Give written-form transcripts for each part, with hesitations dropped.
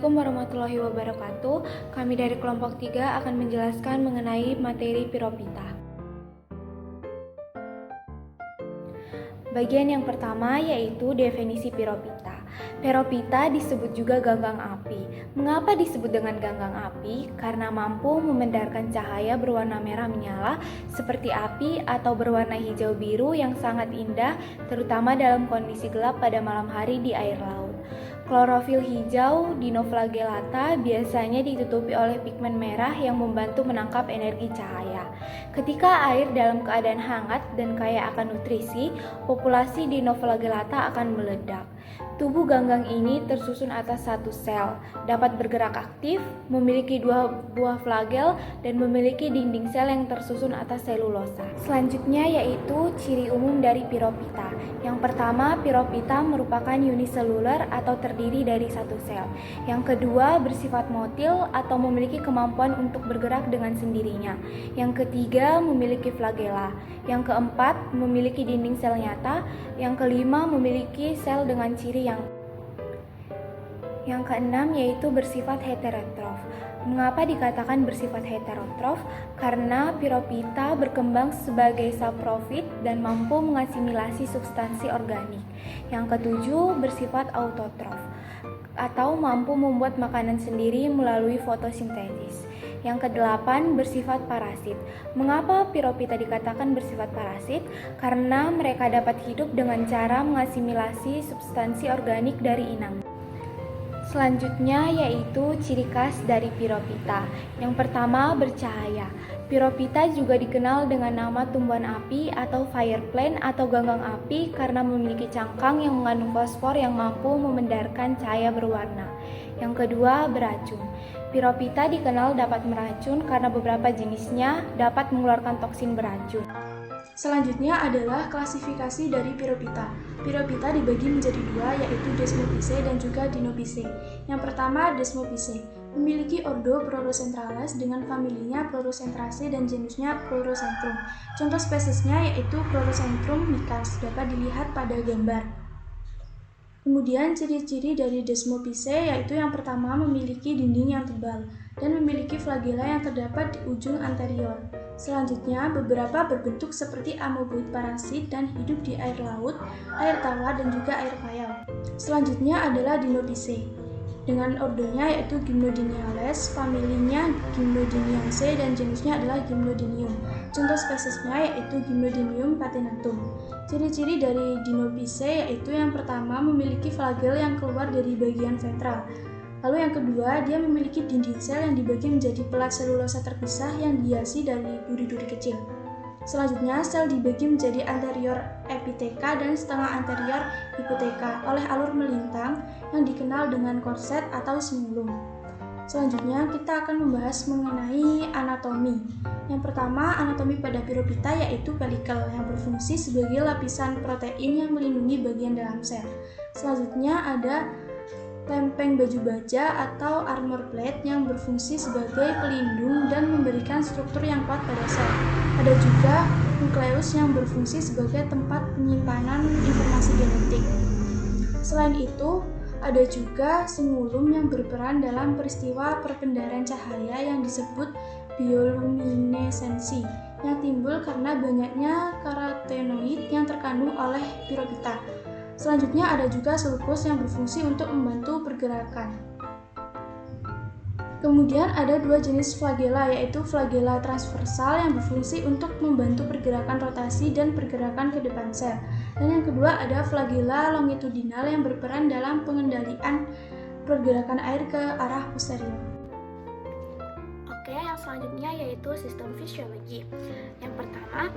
Assalamualaikum warahmatullahi wabarakatuh. Kami dari kelompok 3 akan menjelaskan mengenai materi piropita. Bagian yang pertama yaitu definisi piropita. Piropita disebut juga ganggang api. Mengapa disebut dengan ganggang api? Karena mampu memandarkan cahaya berwarna merah menyala seperti api atau berwarna hijau biru yang sangat indah, terutama dalam kondisi gelap pada malam hari di air laut. Klorofil hijau Dinoflagellata biasanya ditutupi oleh pigmen merah yang membantu menangkap energi cahaya. Ketika air dalam keadaan hangat dan kaya akan nutrisi, populasi Dinoflagellata akan meledak. Tubuh ganggang ini tersusun atas satu sel, dapat bergerak aktif, memiliki 2 buah flagel, dan memiliki dinding sel yang tersusun atas selulosa. Selanjutnya yaitu ciri umum dari piropita. Yang pertama, piropita merupakan uniseluler atau terdiri dari satu sel. Yang kedua, bersifat motil atau memiliki kemampuan untuk bergerak dengan sendirinya. Yang ketiga, memiliki flagela. Yang keempat, memiliki dinding sel nyata. Yang kelima, memiliki sel dengan ciri yang keenam yaitu bersifat heterotrof. Mengapa dikatakan bersifat heterotrof? Karena piropita berkembang sebagai saprofit dan mampu mengasimilasi substansi organik. Yang ketujuh, bersifat autotrof atau mampu membuat makanan sendiri melalui fotosintesis. Yang kedelapan, bersifat parasit. Mengapa piropita dikatakan bersifat parasit? Karena mereka dapat hidup dengan cara mengasimilasi substansi organik dari inang. Selanjutnya yaitu ciri khas dari piropita. Yang pertama, bercahaya. Piropita juga dikenal dengan nama tumbuhan api atau fire plant atau ganggang api karena memiliki cangkang yang mengandung fosfor yang mampu memandarkan cahaya berwarna. Yang kedua, beracun. Piropita dikenal dapat meracun karena beberapa jenisnya dapat mengeluarkan toksin beracun. Selanjutnya adalah klasifikasi dari piropita. Piropita dibagi menjadi dua, yaitu Desmopice dan juga Dinopice. Yang pertama, Desmopice, memiliki ordo Pleurocentrales dengan familinya Pleurocentraceae dan genusnya Pleurocentrus. Contoh spesiesnya yaitu Pleurocentrus micans, dapat dilihat pada gambar. Kemudian ciri-ciri dari Desmopice yaitu yang pertama memiliki dinding yang tebal dan memiliki flagela yang terdapat di ujung anterior. Selanjutnya, beberapa berbentuk seperti amoeboid parasit dan hidup di air laut, air tawar, dan juga air payau. Selanjutnya adalah Dinopice, dengan ordonya yaitu Gymnodiniales, familinya Gymnodiniaceae, dan jenisnya adalah Gymnodinium. Contoh spesiesnya yaitu Gymnodinium patenatum. Ciri-ciri dari Dinopice yaitu yang pertama memiliki flagel yang keluar dari bagian ventral. Lalu yang kedua, dia memiliki dinding sel yang dibagi menjadi pelat selulosa terpisah yang dihiasi dari duri-duri kecil. Selanjutnya, sel dibagi menjadi anterior epiteka dan setengah anterior hipoteka oleh alur melintang yang dikenal dengan korset atau simulum. Selanjutnya, kita akan membahas mengenai anatomi. Yang pertama, anatomi pada piropita yaitu pelikel yang berfungsi sebagai lapisan protein yang melindungi bagian dalam sel. Selanjutnya ada lempeng baju baja atau armor plate yang berfungsi sebagai pelindung dan memberikan struktur yang kuat pada sel. Ada juga nukleus yang berfungsi sebagai tempat penyimpanan informasi genetik. Selain itu, ada juga simulum yang berperan dalam peristiwa perpendaran cahaya yang disebut bioluminesensi yang timbul karena banyaknya karotenoid yang terkandung oleh piropita. Selanjutnya ada juga sulcus yang berfungsi untuk membantu pergerakan. Kemudian ada dua jenis flagela yaitu flagela transversal yang berfungsi untuk membantu pergerakan rotasi dan pergerakan ke depan sel. Dan yang kedua ada flagela longitudinal yang berperan dalam pengendalian pergerakan air ke arah posterior. Oke, yang selanjutnya yaitu sistem fisiologi. Yang pertama,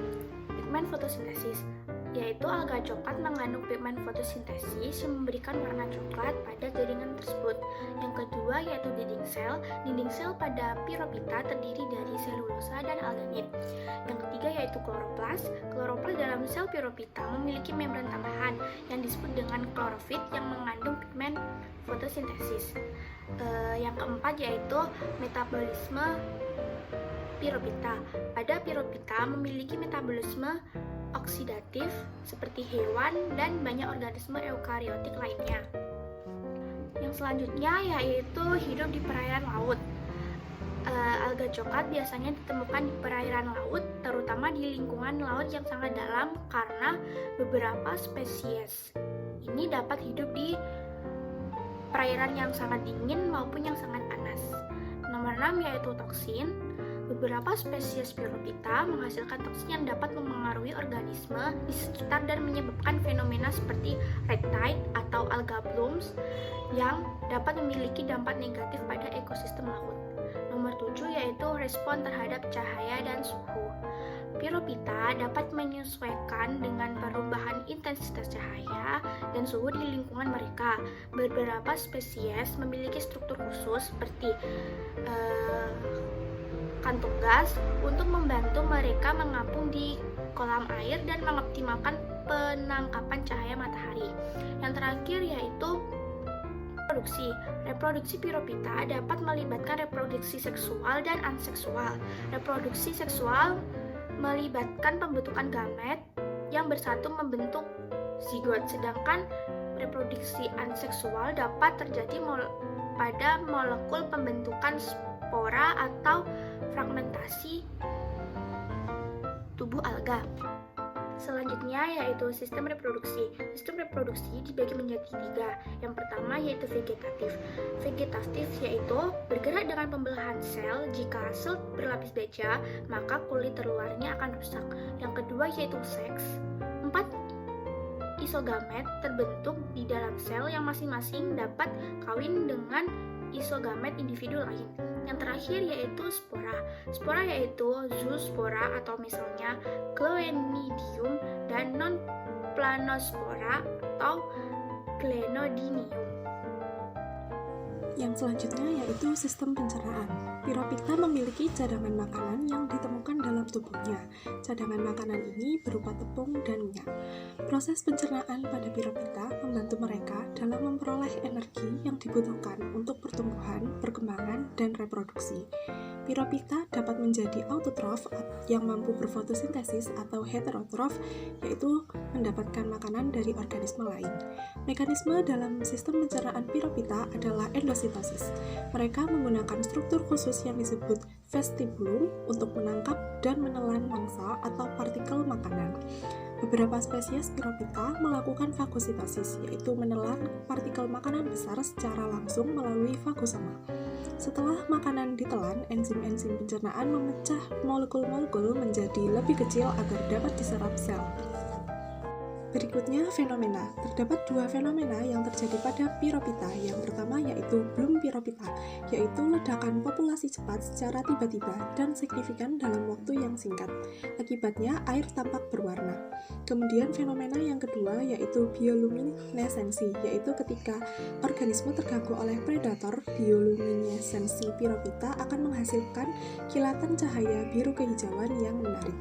pigmen fotosintesis, yaitu alga coklat mengandung pigmen fotosintesis yang memberikan warna coklat pada jaringan tersebut. Yang kedua yaitu dinding sel. Dinding sel pada piropita terdiri dari selulosa dan alganit. Yang ketiga yaitu kloroplas. Kloroplas dalam sel piropita memiliki membran tambahan yang disebut dengan klorofit yang mengandung pigmen fotosintesis. Yang keempat yaitu metabolisme piropita. Pada piropita memiliki metabolisme oksidatif seperti hewan dan banyak organisme eukariotik lainnya. Yang selanjutnya yaitu hidup di perairan laut. Alga coklat biasanya ditemukan di perairan laut, terutama di lingkungan laut yang sangat dalam karena beberapa spesies ini dapat hidup di perairan yang sangat dingin maupun yang sangat panas. Nomor 6 yaitu toksin. Beberapa spesies Pyrophyta menghasilkan toksin yang dapat memengaruhi organisme di sekitar dan menyebabkan fenomena seperti red tide atau alga blooms yang dapat memiliki dampak negatif pada ekosistem laut. Nomor 7 yaitu respon terhadap cahaya dan suhu. Pyrophyta dapat menyesuaikan dengan perubahan intensitas cahaya dan suhu di lingkungan mereka. Beberapa spesies memiliki struktur khusus seperti kantung gas untuk membantu mereka mengapung di kolam air dan mengoptimalkan penangkapan cahaya matahari. Yang terakhir yaitu reproduksi. Reproduksi Pyrophyta dapat melibatkan reproduksi seksual dan aseksual. Reproduksi seksual melibatkan pembentukan gamet yang bersatu membentuk zigot, sedangkan reproduksi aseksual dapat terjadi pada molekul pembentukan spora atau fragmentasi tubuh alga. Selanjutnya yaitu sistem reproduksi. Sistem reproduksi dibagi menjadi 3. Yang pertama yaitu vegetatif. Vegetatif yaitu bergerak dengan pembelahan sel. Jika sel berlapis baja, maka kulit terluarnya akan rusak. Yang kedua yaitu seks. 4 isogamet terbentuk di dalam sel yang masing-masing dapat kawin dengan isogamet individu lain. Yang terakhir yaitu spora. Spora yaitu zoospora atau misalnya Chlorenidium dan non-planospora atau Clenodinium. Yang selanjutnya yaitu sistem pencernaan. Pyrophyta memiliki cadangan makanan yang ditemukan dalam tubuhnya. Cadangan makanan ini berupa tepung dan minyak. Proses pencernaan pada Pyrophyta membantu mereka dalam memperoleh energi yang dibutuhkan untuk pertumbuhan, perkembangan, dan reproduksi. Pyrophyta dapat menjadi autotrof yang mampu berfotosintesis atau heterotrof, yaitu mendapatkan makanan dari organisme lain. Mekanisme dalam sistem pencernaan Pyrophyta adalah endositosis. Mereka menggunakan struktur khusus yang disebut vestibulum untuk menangkap dan menelan mangsa atau partikel makanan. Beberapa spesies Pyrophyta melakukan fagositosis, yaitu menelan partikel makanan besar secara langsung melalui fagosoma. Setelah makanan ditelan, enzim-enzim pencernaan memecah molekul-molekul menjadi lebih kecil agar dapat diserap sel. Berikutnya fenomena. Terdapat 2 fenomena yang terjadi pada Pyrophyta. Yang pertama yaitu bloom Pyrophyta, yaitu ledakan populasi cepat secara tiba-tiba dan signifikan dalam waktu yang singkat. Akibatnya air tampak berwarna. Kemudian fenomena yang kedua yaitu bioluminesensi, yaitu ketika organisme terganggu oleh predator, bioluminesensi Pyrophyta akan menghasilkan kilatan cahaya biru kehijauan yang menarik.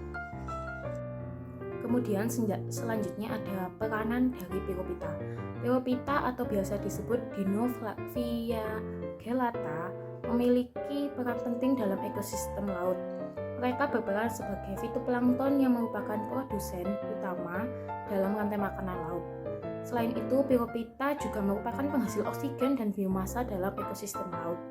Kemudian selanjutnya ada peranan dari Pyrophyta. Pyrophyta atau biasa disebut Dinoflagellata memiliki peran penting dalam ekosistem laut. Mereka berperan sebagai fitoplankton yang merupakan produsen utama dalam rantai makanan laut. Selain itu, Pyrophyta juga merupakan penghasil oksigen dan biomasa dalam ekosistem laut.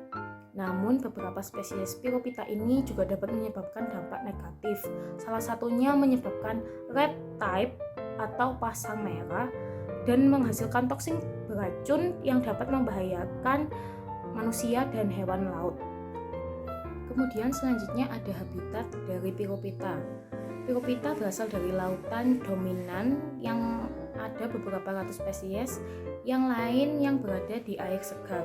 Namun, beberapa spesies Pyrophyta ini juga dapat menyebabkan dampak negatif. Salah satunya menyebabkan red tide atau pasang merah dan menghasilkan toksin beracun yang dapat membahayakan manusia dan hewan laut. Kemudian selanjutnya ada habitat dari Pyrophyta. Pyrophyta berasal dari lautan dominan yang ada beberapa ratus spesies yang lain yang berada di air segar.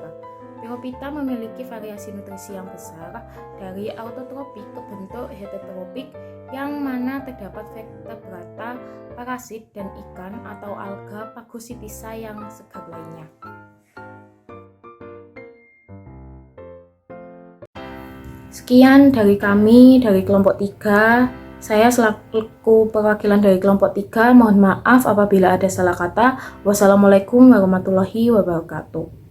Pyrophyta memiliki variasi nutrisi yang besar dari autotropik ke bentuk heterotropik yang mana terdapat vertebrata, parasit, dan ikan atau alga Phagocytiza yang segar lainnya. Sekian dari kami dari kelompok 3. Saya selaku perwakilan dari kelompok 3 mohon maaf apabila ada salah kata. Wassalamualaikum warahmatullahi wabarakatuh.